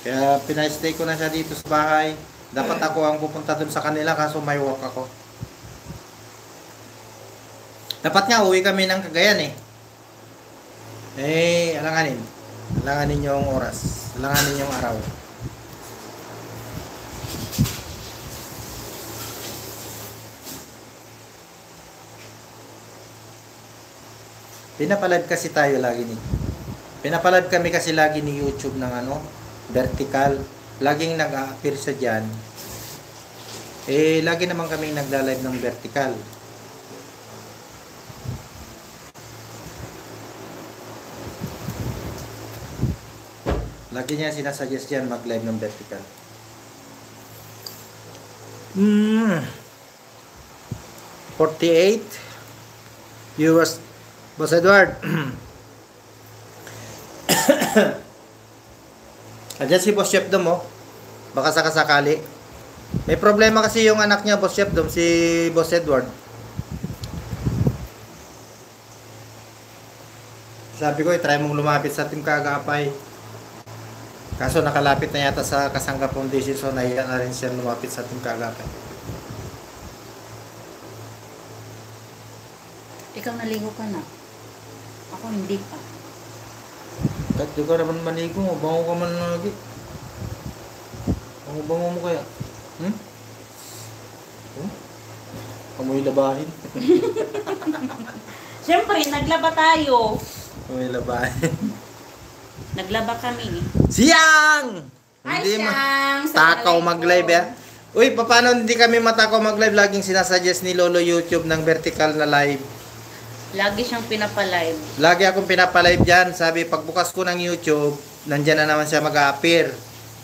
Kaya pinastay ko na siya dito sa bahay. Dapat ako ang pupunta dun sa kanila kaso may work ako. Dapat nga uwi kami ng Cagayan eh. Alanganin. Alanganin yung oras. Alanganin yung araw. Pinapalive kasi tayo lagi ni. Pinapalive kami kasi lagi ni YouTube ng vertical. Laging nag-a-appear sa dyan. Lagi naman kami nagla-live ng vertical. Lagi niya sinasuggest dyan mag-live ng vertical. 48 viewers. Boss Edward. Andiyan si Boss Chef Dom oh. Baka sakasakali. May problema kasi yung anak niya, Boss Chef Dom, si Boss Edward. Sabi ko, try mong lumapit sa Team Kagapay. Kaso nakalapit na yata sa Kasangga Foundation, so nahiya na rin siya lumapit sa Team Kagapay. Ikaw naligo ka na. Ako hindi pa. Kahit di ka naman maligo, bango ka man lagi. Bango mo kaya? Amoy labahin. Siyempre, naglaba tayo. Amoy labahin. Naglaba kami. Siyang! Hi, Hindi Siyang! takaw mag-live ya. Uy, paano hindi kami matakaw mag-live? Laging sinasuggest ni Lolo YouTube ng vertical na live. Lagi siyang pinapalive. Lagi akong pinapalive dyan. Sabi, pagbukas ko ng YouTube, nandyan na naman siya mag-a-appear.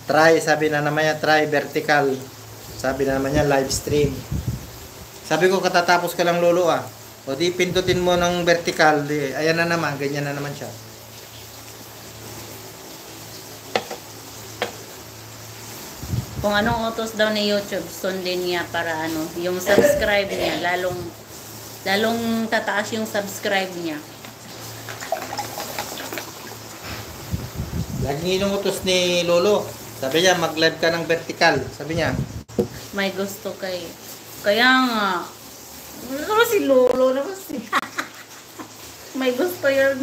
Try, sabi na naman niya, try vertical. Sabi na naman niya, live stream. Sabi ko, katatapos ka lang Lolo ah. O di, pindutin mo ng vertical. Di, ayan na naman, ganyan na naman siya. Kung anong utos daw ni YouTube, sundin niya para yung subscribe niya, lalong tataas yung subscribe niya. Laging inuutos ni Lolo. Sabi niya, mag-live ka ng vertical. Sabi niya. May gusto kay. Kaya nga, naman si Lolo, naman si... May gusto yan.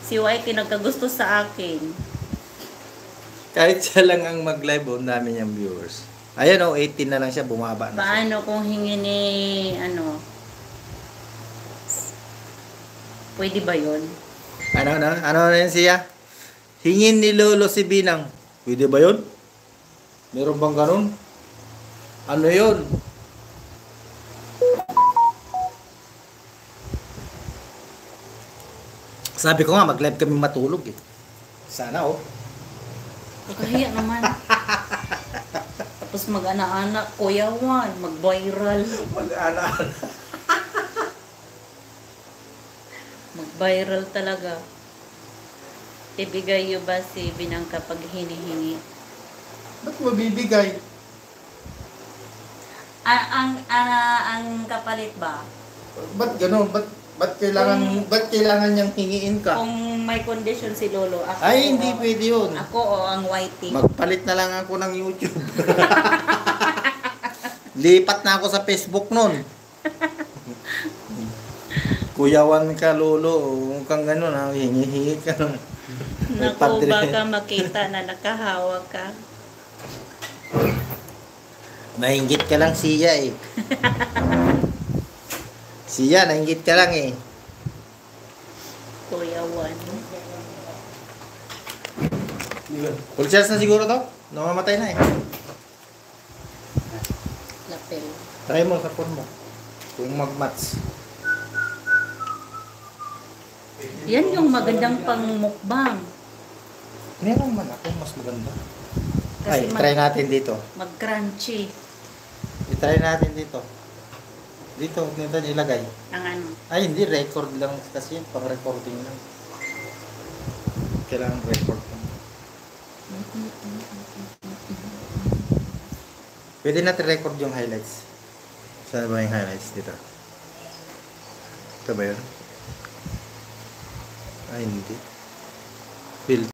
Si YK nagkagusto sa akin. Kahit siya lang ang mag-live, ang dami niyang viewers. Ayan o, 18 na lang siya, bumaba na siya. Paano kung hingi ni, pwede ba yun? Ano na yun siya? Hingin ni Lolo si Binang. Pwede ba yun? Meron bang ganun? Ano yun? Sabi ko nga, mag-live kami matulog eh. Sana oh. Kakahiya naman. Tapos mag-ana-ana, Kuya Juan, mag-viral. Mag-ana-ana. Mag-viral talaga. Ibigay ba si Binang kapag hinihingi? Ba't mabibigay? Ang kapalit ba? Ba't gano'n? Ba't kailangan niyang hingiin ka? Kung may condition si Lolo, ako... Ay, hindi pwede yun. Ako o ang whiting. Magpalit na lang ako ng YouTube. Lipat na ako sa Facebook nun. Kuyawan ka, Lolo. Kung kang gano'n, hingi-hingi ka nun. Naku, baka makita na nakahawak ka. Nainggit ka lang siya eh. Siya, nainggit ka lang eh. Kuya Juan. Full charge na siguro to? Namamatay na eh. Lapel. Try mo sa phone mo. Kung mag-match. Yan yung magandang pang-mukbang. Meron man ako mas maganda. Kasi Ay, try natin dito. Mag-crunchy. I-try natin dito. Dito ilagay. Ang ano. Ay, hindi. Record lang kasi yun. Pang-recording lang. Kailangan record lang. Pwede natin record yung highlights. Saan ba yung highlights dito? Ito ba yun? Ay, hindi. Filter.